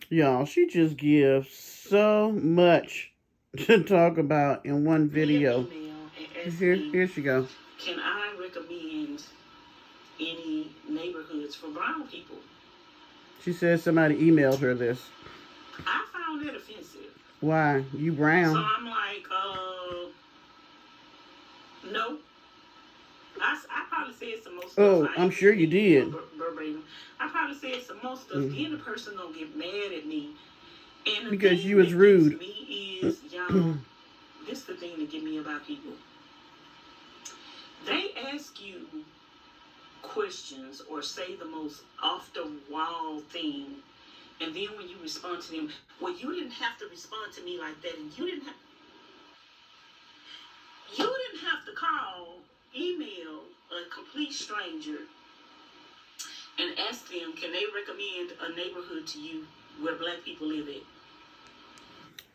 Y'all, she just gives so much to talk about in one video. Email and ask me, Here she go. can I recommend any neighborhoods for brown people? She says somebody emailed her this. I found that offensive. Why? You So brown? I'm like, no. I probably said some more stuff. Oh, I I'm ain't sure gonna you read it did. verbatim. I probably said some more stuff. Mm. Then the person gonna get mad at me. And the Because you thing was that gets rude. me is, y'all, this is the thing that get me about people. They ask you questions or say the most off the wall thing, and then when you respond to them, well, you didn't have to respond to me like that, and you didn't have to call, email a complete stranger and ask them, can they recommend a neighborhood to you where black people live at?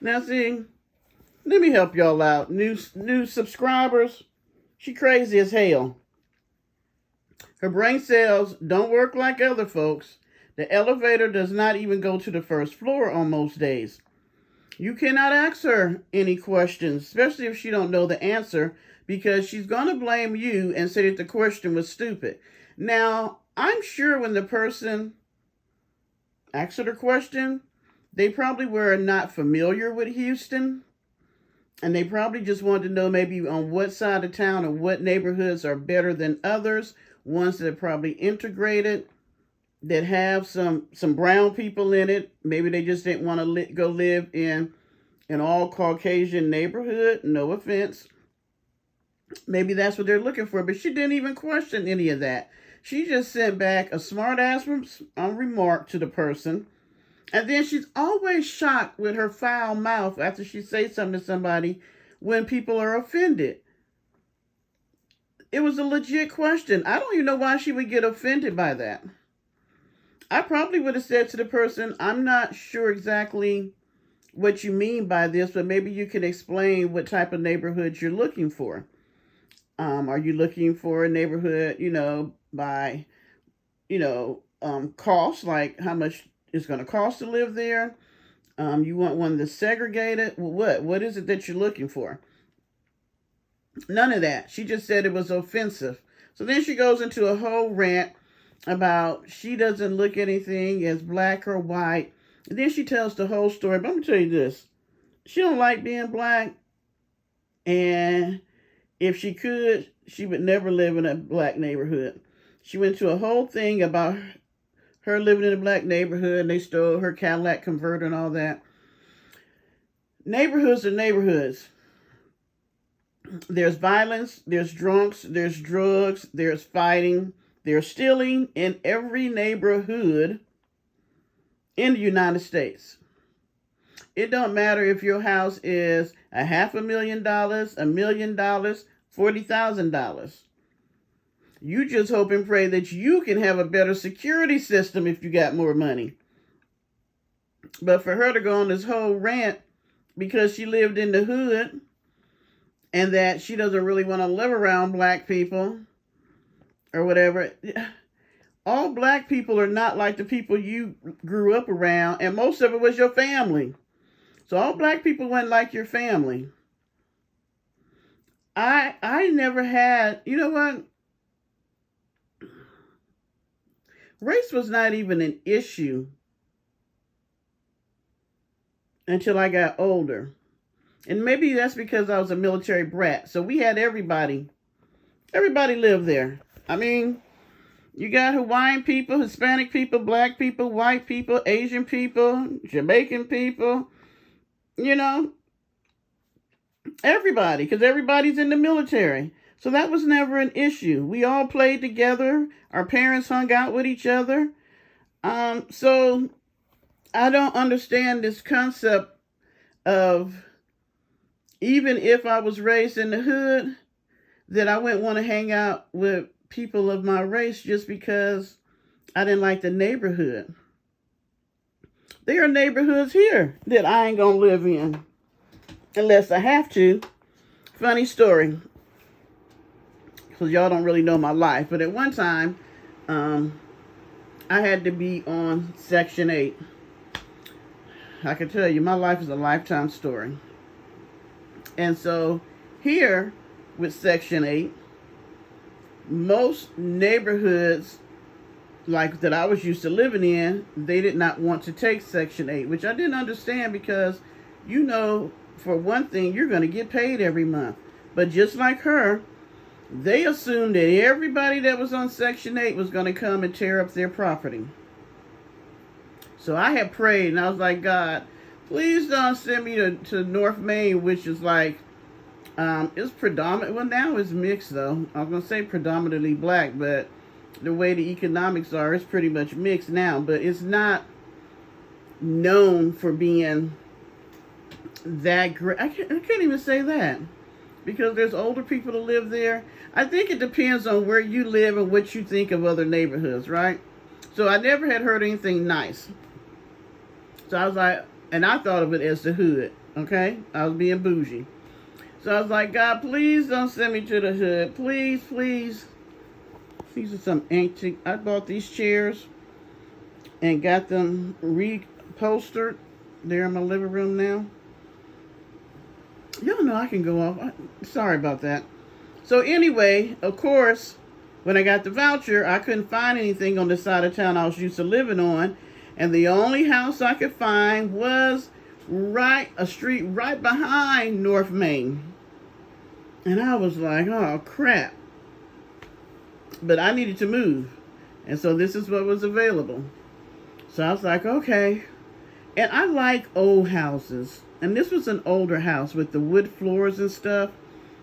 Now see, let me help y'all out. New subscribers. She crazy as hell. Her brain cells don't work like other folks. The elevator does not even go to the first floor on most days. You cannot ask her any questions, especially if she don't know the answer, because she's going to blame you and say that the question was stupid. Now, I'm sure when the person asked her the question, they probably were not familiar with Houston, and they probably just wanted to know maybe on what side of town or what neighborhoods are better than others, ones that are probably integrated, that have some brown people in it. Maybe they just didn't want to go live in an all Caucasian neighborhood. No offense. Maybe that's what they're looking for, but she didn't even question any of that. She just sent back a smart ass remark to the person. And then she's always shocked with her foul mouth after she says something to somebody when people are offended. It was a legit question. I don't even know why she would get offended by that. I probably would have said to the person, I'm not sure exactly what you mean by this, but maybe you can explain what type of neighborhood you're looking for. Are you looking for a neighborhood, by, cost, like how much it's going to cost to live there? You want one that's segregated? Well, what is it that you're looking for? None of that. She just said it was offensive. So then she goes into a whole rant about she doesn't look anything as black or white. And then she tells the whole story. But I'm going to tell you this. She don't like being black. And if she could, she would never live in a black neighborhood. She went to a whole thing about her living in a black neighborhood. And they stole her Cadillac converter and all that. Neighborhoods are neighborhoods. There's violence, there's drunks, there's drugs, there's fighting, there's stealing in every neighborhood in the United States. It don't matter if your house is $500,000, $1,000,000, $40,000. You just hope and pray that you can have a better security system if you got more money. But for her to go on this whole rant because she lived in the hood and that she doesn't really want to live around black people or whatever. All black people are not like the people you grew up around, and most of it was your family. So all black people weren't like your family. I never had, you know what? Race was not even an issue until I got older. And maybe that's because I was a military brat. So we had everybody. Everybody lived there. I mean, you got Hawaiian people, Hispanic people, black people, white people, Asian people, Jamaican people, everybody, because everybody's in the military. So that was never an issue. We all played together. Our parents hung out with each other. So I don't understand this concept of even if I was raised in the hood, that I wouldn't want to hang out with people of my race just because I didn't like the neighborhood. There are neighborhoods here that I ain't gonna live in unless I have to. Funny story, because y'all don't really know my life, but at one time, I had to be on Section 8. I can tell you, my life is a lifetime story. And so here with Section 8, most neighborhoods like that I was used to living in, they did not want to take Section 8, which I didn't understand because, you know, for one thing, you're going to get paid every month. But just like her, they assumed that everybody that was on Section 8 was going to come and tear up their property. So I had prayed, and I was like, God, please don't send me to North Main, which is like, it's predominant. Well, now it's mixed, though. I was going to say predominantly black, but the way the economics are, it's pretty much mixed now. But it's not known for being that great. I can't even say that, because there's older people that live there. I think it depends on where you live and what you think of other neighborhoods, right? So I never had heard anything nice. So I was like, and I thought of it as the hood, okay? I was being bougie. So I was like, God, please don't send me to the hood. Please, please. These are some antique. I bought these chairs and got them reupholstered. They're in my living room now. Y'all know I can go off. Sorry about that. So anyway, of course, when I got the voucher, I couldn't find anything on the side of town I was used to living on. And the only house I could find was a street right behind North Main. And I was like, oh, crap. But I needed to move. And so this is what was available. So I was like, okay. And I like old houses. And this was an older house with the wood floors and stuff.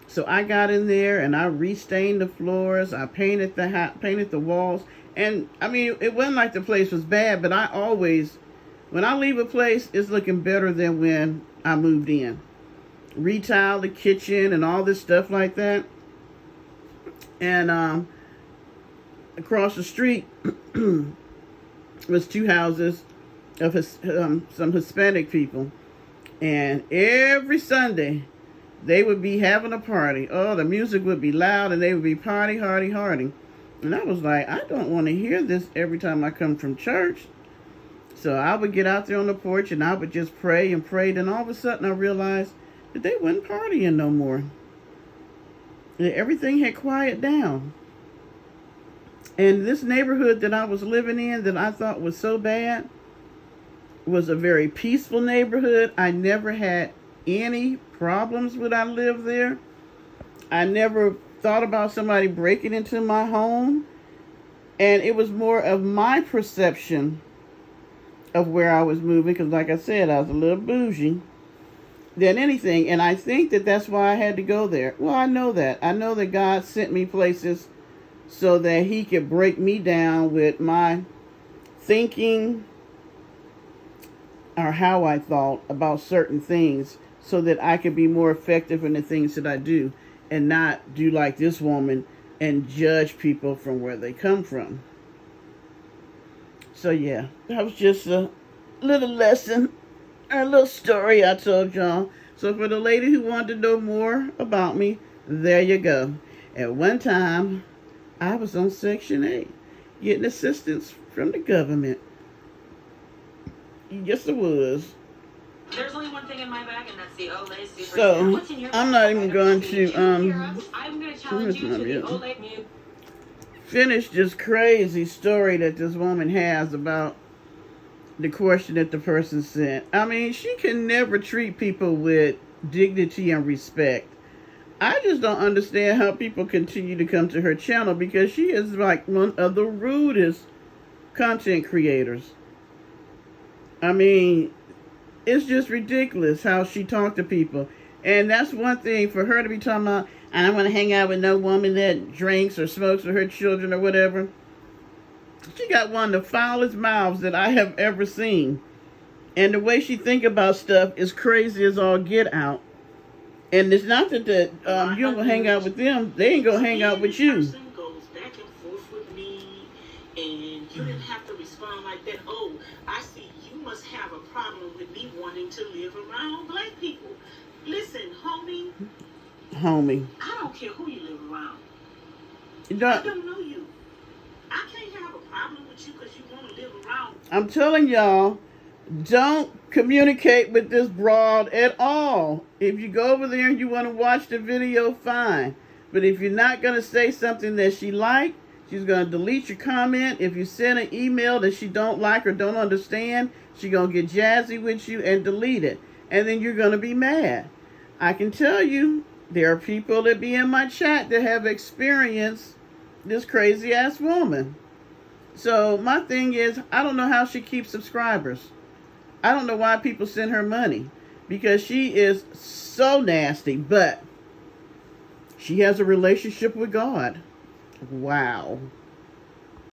So I got in there and I restained the floors. I painted the walls. And I mean, it wasn't like the place was bad, but I always, when I leave a place, it's looking better than when I moved in. Retile the kitchen and all this stuff like that. And across the street was two houses of some Hispanic people. And every Sunday, they would be having a party. Oh, the music would be loud and they would be party, hardy, hardy. And I was like, I don't want to hear this every time I come from church. So I would get out there on the porch and I would just pray and pray. Then all of a sudden I realized that they wasn't partying no more. And everything had quieted down. And this neighborhood that I was living in that I thought was so bad was a very peaceful neighborhood. I never had any problems when I lived there. I never thought about somebody breaking into my home. And it was more of my perception of where I was moving, because like I said, I was a little bougie, than anything. And I think that that's why I had to go there. Well, I know that. I know that God sent me places so that he could break me down with my thinking or how I thought about certain things so that I could be more effective in the things that I do and not do like this woman and judge people from where they come from. So yeah, that was just a little lesson, a little story I told y'all. So for the lady who wanted to know more about me, there you go. At one time, I was on Section 8, getting assistance from the government. Yes, it was. There's only one thing in my bag, and that's the Olay Super. So, What's in your I'm bag? not even going to, I'm going to challenge you to the Olay. finish this crazy story that this woman has about the question that the person sent. I mean, she can never treat people with dignity and respect. I just don't understand how people continue to come to her channel, because she is like one of the rudest content creators. I mean, it's just ridiculous how she talked to people. And that's one thing for her to be talking about, I don't want to hang out with no woman that drinks or smokes with her children or whatever. She got one of the foulest mouths that I have ever seen. And the way she think about stuff is crazy as all get out. And it's not that you don't hang out with them, they ain't gonna hang out with you. Person goes back and forth with me, and you didn't have to respond like that. Oh, I see you must have a problem with me wanting to live around black people. Listen, homie. I don't care who you live around. I don't know you. I can't have a problem with you because you want to live around. I'm telling y'all, Don't communicate with this broad at all. If you go over there and you want to watch the video, fine. But if you're not going to say something that she liked, she's going to delete your comment. If you send an email that she don't like or don't understand, she's going to get jazzy with you and delete it. And then you're going to be mad. I can tell you, there are people that be in my chat that have experienced this crazy ass woman. So my thing is, I don't know how she keeps subscribers. I don't know why people send her money, because she is so nasty, but she has a relationship with God. Wow.